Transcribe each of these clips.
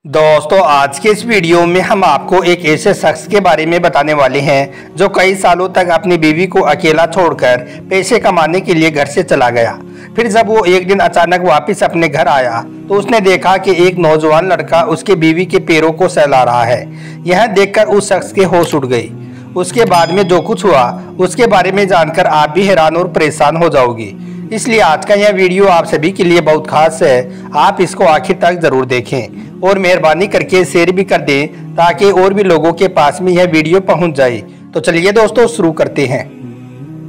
दोस्तों, आज के इस वीडियो में हम आपको एक ऐसे शख्स के बारे में बताने वाले हैं जो कई सालों तक अपनी बीवी को अकेला छोड़कर पैसे कमाने के लिए घर से चला गया। फिर जब वो एक दिन अचानक वापस अपने घर आया तो उसने देखा कि एक नौजवान लड़का उसके बीवी के पैरों को सहला रहा है। यह देखकर उस शख्स के होश उड़ गई। उसके बाद में जो कुछ हुआ उसके बारे में जानकर आप भी हैरान और परेशान हो जाओगी। इसलिए आज का यह वीडियो आप सभी के लिए बहुत खास है। आप इसको आखिर तक जरूर देखें और मेहरबानी करके शेयर भी कर दें ताकि और भी लोगों के पास में यह वीडियो पहुंच जाए। तो चलिए दोस्तों शुरू करते हैं।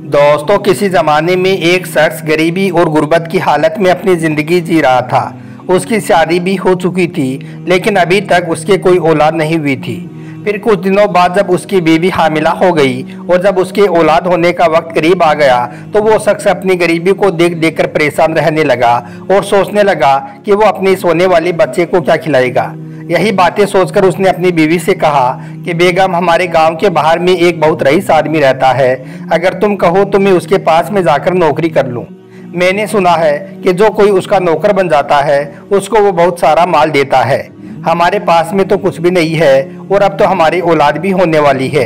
दोस्तों, किसी ज़माने में एक शख्स गरीबी और गुर्बत की हालत में अपनी ज़िंदगी जी रहा था। उसकी शादी भी हो चुकी थी लेकिन अभी तक उसके कोई औलाद नहीं हुई थी। फिर कुछ दिनों बाद जब उसकी बीवी हामिला हो गई और जब उसके औलाद होने का वक्त करीब आ गया तो वो शख्स अपनी गरीबी को देख देख कर परेशान रहने लगा और सोचने लगा कि वो अपने सोने वाले बच्चे को क्या खिलाएगा। यही बातें सोचकर उसने अपनी बीवी से कहा कि बेगम, हमारे गांव के बाहर में एक बहुत रईस आदमी रहता है। अगर तुम कहो तो मैं उसके पास में जाकर नौकरी कर लूँ। मैंने सुना है कि जो कोई उसका नौकर बन जाता है उसको वो बहुत सारा माल देता है। हमारे पास में तो कुछ भी नहीं है और अब तो हमारी औलाद भी होने वाली है।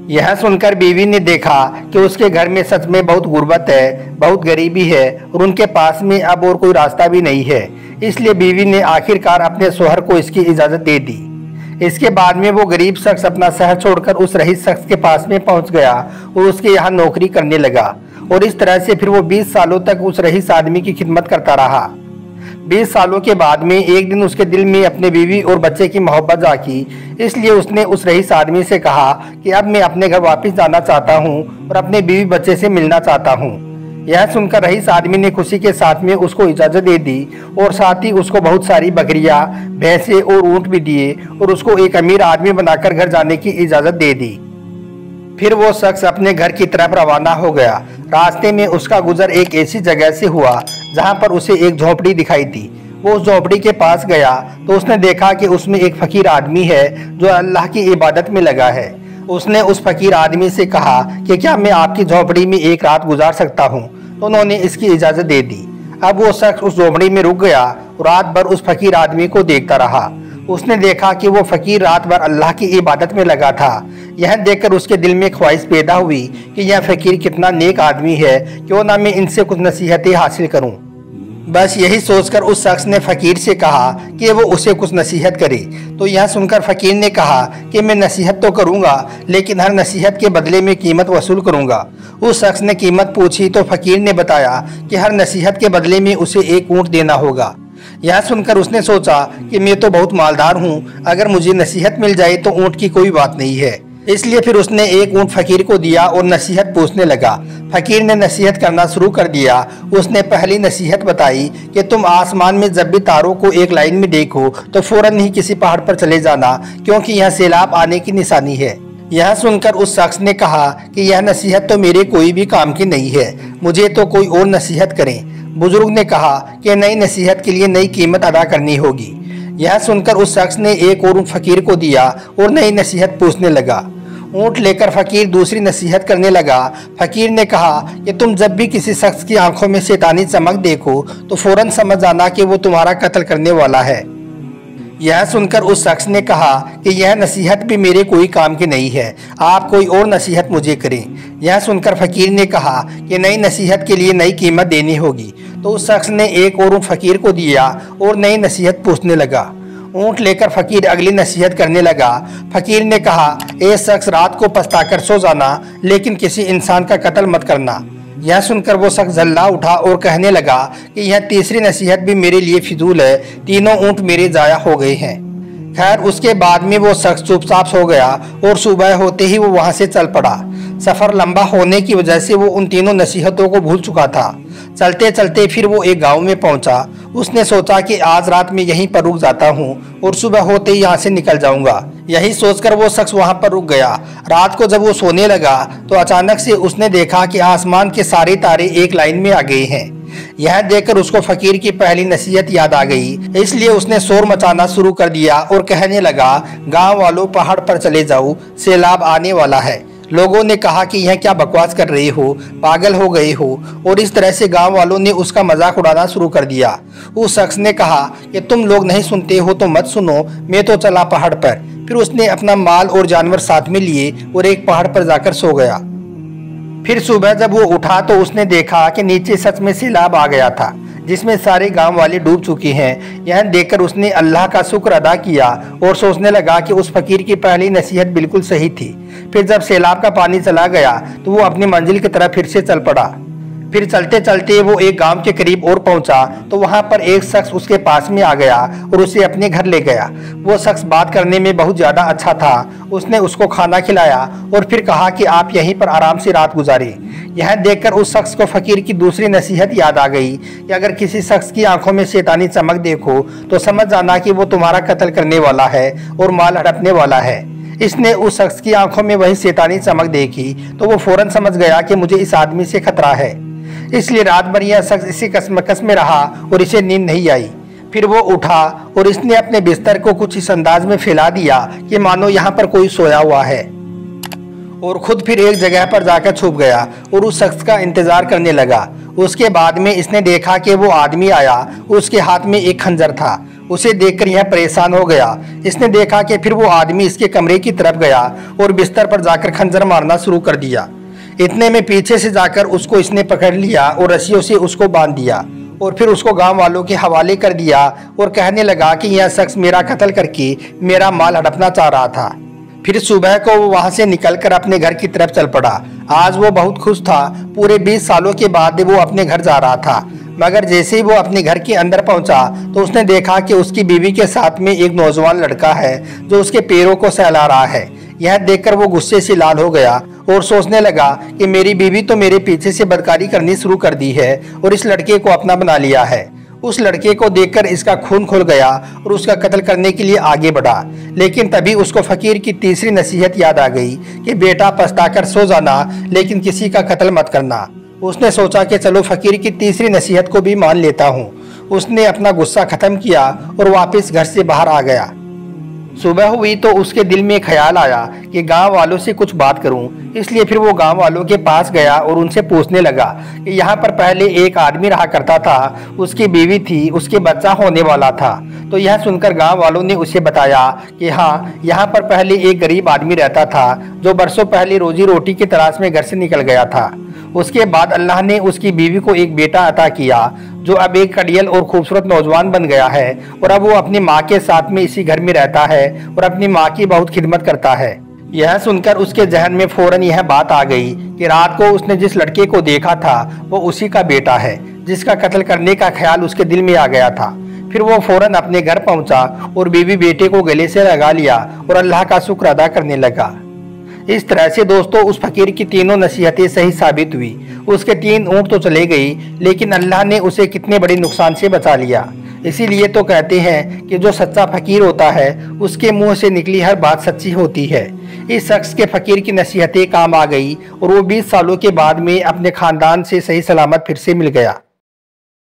यह सुनकर बीवी ने देखा कि उसके घर में सच में बहुत गुर्बत है, बहुत गरीबी है और उनके पास में अब और कोई रास्ता भी नहीं है। इसलिए बीवी ने आखिरकार अपने शोहर को इसकी इजाज़त दे दी। इसके बाद में वो गरीब शख्स अपना शहर छोड़कर उस रईस शख्स के पास में पहुंच गया और उसके यहाँ नौकरी करने लगा। और इस तरह से फिर वो 20 सालों तक उस रईस आदमी की खिदमत करता रहा। 20 सालों के बाद में एक दिन उसके दिल में अपने बीवी और बच्चे की मोहब्बत जागी। इसलिए उसने उस रईस आदमी से कहा कि अब मैं अपने घर वापस जाना चाहता हूँ और अपने बीवी बच्चे से मिलना चाहता हूँ। यह सुनकर रईस आदमी ने खुशी के साथ में उसको इजाज़त दे दी और साथ ही उसको बहुत सारी बकरियाँ, भैंसे और ऊँट भी दिए और उसको एक अमीर आदमी बनाकर घर जाने की इजाज़त दे दी। फिर वो शख्स अपने घर की तरफ रवाना हो गया। रास्ते में उसका गुजर एक ऐसी जगह से हुआ जहां पर उसे एक झोपड़ी दिखाई दी। वो उस झोपड़ी के पास गया तो उसने देखा कि उसमें एक फकीर आदमी है जो अल्लाह की इबादत में लगा है। उसने उस फकीर आदमी से कहा कि क्या मैं आपकी झोपड़ी में एक रात गुजार सकता हूँ, तो उन्होंने इसकी इजाज़त दे दी। अब वो शख्स उस झोपड़ी में रुक गया और रात भर उस फकीर आदमी को देखता रहा। उसने देखा कि वो फकीर रात भर अल्लाह की इबादत में लगा था। यह देखकर उसके दिल में ख्वाहिश पैदा हुई कि यह फकीर कितना नेक आदमी है, क्यों ना मैं इनसे कुछ नसीहतें हासिल करूं। बस यही सोचकर उस शख्स ने फकीर से कहा कि वो उसे कुछ नसीहत करे। तो यह सुनकर फकीर ने कहा कि मैं नसीहत तो करूंगा लेकिन हर नसीहत के बदले में कीमत वसूल करूंगा। उस शख्स ने कीमत पूछी तो फकीर ने बताया कि हर नसीहत के बदले में उसे एक ऊँट देना होगा। यह सुनकर उसने सोचा कि मैं तो बहुत मालदार हूँ, अगर मुझे नसीहत मिल जाए तो ऊँट की कोई बात नहीं है। इसलिए फिर उसने एक ऊँट फकीर को दिया और नसीहत पूछने लगा। फकीर ने नसीहत करना शुरू कर दिया। उसने पहली नसीहत बताई कि तुम आसमान में जब भी तारों को एक लाइन में देखो तो फौरन ही किसी पहाड़ पर चले जाना, क्योंकि यह सैलाब आने की निशानी है। यह सुनकर उस शख्स ने कहा कि यह नसीहत तो मेरे कोई भी काम की नहीं है, मुझे तो कोई और नसीहत करें। बुजुर्ग ने कहा कि नई नसीहत के लिए नई कीमत अदा करनी होगी। यह सुनकर उस शख्स ने एक और ऊँट फकीर को दिया और नई नसीहत पूछने लगा। ऊँट लेकर फकीर दूसरी नसीहत करने लगा। फकीर ने कहा कि तुम जब भी किसी शख्स की आंखों में शैतानी चमक देखो तो फौरन समझ जाना कि वो तुम्हारा कत्ल करने वाला है। यह सुनकर उस शख्स ने कहा कि यह नसीहत भी मेरे कोई काम की नहीं है, आप कोई और नसीहत मुझे करें। यह सुनकर फकीर ने कहा कि नई नसीहत के लिए नई कीमत देनी होगी। तो उस शख्स ने एक और ऊँट फकीर को दिया और नई नसीहत पूछने लगा। ऊँट लेकर फकीर अगली नसीहत करने लगा। फकीर ने कहा, ए शख्स, रात को पछताकर सो जाना लेकिन किसी इंसान का कत्ल मत करना। यह सुनकर वो शख्स जल्ला उठा और कहने लगा कि यह तीसरी नसीहत भी मेरे लिए फिजूल है, तीनों ऊँट मेरे जाया हो गए हैं। खैर, उसके बाद में वो शख्स चुपचाप सो गया और सुबह होते ही वो वहाँ से चल पड़ा। सफ़र लंबा होने की वजह से वो उन तीनों नसीहतों को भूल चुका था। चलते चलते फिर वो एक गांव में पहुंचा। उसने सोचा कि आज रात में यहीं पर रुक जाता हूं और सुबह होते ही यहाँ से निकल जाऊंगा। यही सोचकर वो शख्स वहां पर रुक गया। रात को जब वो सोने लगा तो अचानक से उसने देखा कि आसमान के सारे तारे एक लाइन में आ गए हैं। यह देखकर उसको फकीर की पहली नसीहत याद आ गई। इसलिए उसने शोर मचाना शुरू कर दिया और कहने लगा, गाँव वालों, पहाड़ पर चले जाओ, सैलाब आने वाला है। लोगों ने कहा कि यह क्या बकवास कर रही हो, पागल हो गई हो, और इस तरह से गांव वालों ने उसका मजाक उड़ाना शुरू कर दिया। उस शख्स ने कहा कि तुम लोग नहीं सुनते हो तो मत सुनो, मैं तो चला पहाड़ पर। फिर उसने अपना माल और जानवर साथ में लिए और एक पहाड़ पर जाकर सो गया। फिर सुबह जब वो उठा तो उसने देखा कि नीचे सच में सैलाब आ गया था, जिसमें सारे गांव वाले डूब चुके हैं। यह देखकर उसने अल्लाह का शुक्र अदा किया और सोचने लगा कि उस फकीर की पहली नसीहत बिल्कुल सही थी। फिर जब सैलाब का पानी चला गया तो वो अपनी मंजिल की तरफ फिर से चल पड़ा। फिर चलते चलते वो एक गांव के करीब और पहुंचा तो वहां पर एक शख्स उसके पास में आ गया और उसे अपने घर ले गया। वो शख्स बात करने में बहुत ज़्यादा अच्छा था। उसने उसको खाना खिलाया और फिर कहा कि आप यहीं पर आराम से रात गुजारें। यह देखकर उस शख्स को फकीर की दूसरी नसीहत याद आ गई कि अगर किसी शख्स की आंखों में शैतानी चमक देखो तो समझ जाना कि वो तुम्हारा कत्ल करने वाला है और माल हड़पने वाला है। इसने उस शख्स की आंखों में वही शैतानी चमक देखी तो वो फौरन समझ गया कि मुझे इस आदमी से खतरा है। इसलिए रात भर यह शख्स इसी कसमकस में रहा और इसे नींद नहीं आई। फिर वो उठा और इसने अपने बिस्तर को कुछ इस अंदाज में फैला दिया कि मानो यहाँ पर कोई सोया हुआ है, और खुद फिर एक जगह पर जाकर छुप गया और उस शख्स का इंतजार करने लगा। उसके बाद में इसने देखा कि वो आदमी आया, उसके हाथ में एक खंजर था। उसे देखकर यह परेशान हो गया। इसने देखा कि फिर वो आदमी इसके कमरे की तरफ गया और बिस्तर पर जाकर खंजर मारना शुरू कर दिया। इतने में पीछे से जाकर उसको इसने पकड़ लिया और रस्सियों से उसको बांध दिया और फिर उसको गांव वालों के हवाले कर दिया और कहने लगा कि यह शख्स मेरा कत्ल करके मेरा माल हड़पना चाह रहा था। फिर सुबह को वो वहां से निकलकर अपने घर की तरफ चल पड़ा। आज वो बहुत खुश था। पूरे 20 सालों के बाद वो अपने घर जा रहा था, मगर जैसे ही वो अपने घर के अंदर पहुंचा तो उसने देखा कि उसकी बीवी के साथ में एक नौजवान लड़का है जो उसके पैरों को सहला रहा है। यह देखकर वो गुस्से से लाल हो गया और सोचने लगा कि मेरी बीवी तो मेरे पीछे से बदकारी करनी शुरू कर दी है और इस लड़के को अपना बना लिया है। उस लड़के को देखकर इसका खून खुल गया और उसका कत्ल करने के लिए आगे बढ़ा। लेकिन तभी उसको फकीर की तीसरी नसीहत याद आ गई कि बेटा पछताकर सो जाना, लेकिन किसी का कत्ल मत करना। उसने सोचा कि चलो फकीर की तीसरी नसीहत को भी मान लेता हूँ। उसने अपना गुस्सा खत्म किया और वापस घर से बाहर आ गया। सुबह हुई तो उसके दिल में ख्याल आया कि गांव वालों से कुछ बात करूं। इसलिए फिर वो गांव वालों के पास गया और उनसे पूछने लगा कि यहाँ पर पहले एक आदमी रहा करता था, उसकी बीवी थी, उसके बच्चा होने वाला था। तो यह सुनकर गांव वालों ने उसे बताया कि हाँ, यहाँ पर पहले एक गरीब आदमी रहता था जो बरसों पहले रोजी रोटी की तलाश में घर से निकल गया था। उसके बाद अल्लाह ने उसकी बीवी को एक बेटा अता किया जो अब एक कड़ियल और खूबसूरत नौजवान बन गया है और अब वो अपनी माँ के साथ में इसी घर में रहता है और अपनी माँ की बहुत खिदमत करता है। यह सुनकर उसके जहन में फौरन यह बात आ गई कि रात को उसने जिस लड़के को देखा था वो उसी का बेटा है जिसका कत्ल करने का ख्याल उसके दिल में आ गया था। फिर वो फौरन अपने घर पहुंचा और बीवी बेटे को गले से लगा लिया और अल्लाह का शुक्र अदा करने लगा। इस तरह से दोस्तों उस फकीर की तीनों नसीहतें सही साबित हुई। उसके 3 ऊँट तो चले गई, लेकिन अल्लाह ने उसे कितने बड़े नुकसान से बचा लिया। इसीलिए तो कहते हैं कि जो सच्चा फकीर होता है उसके मुंह से निकली हर बात सच्ची होती है। इस शख्स के फकीर की नसीहतें काम आ गई और वो 20 सालों के बाद में अपने खानदान से सही सलामत फिर से मिल गया।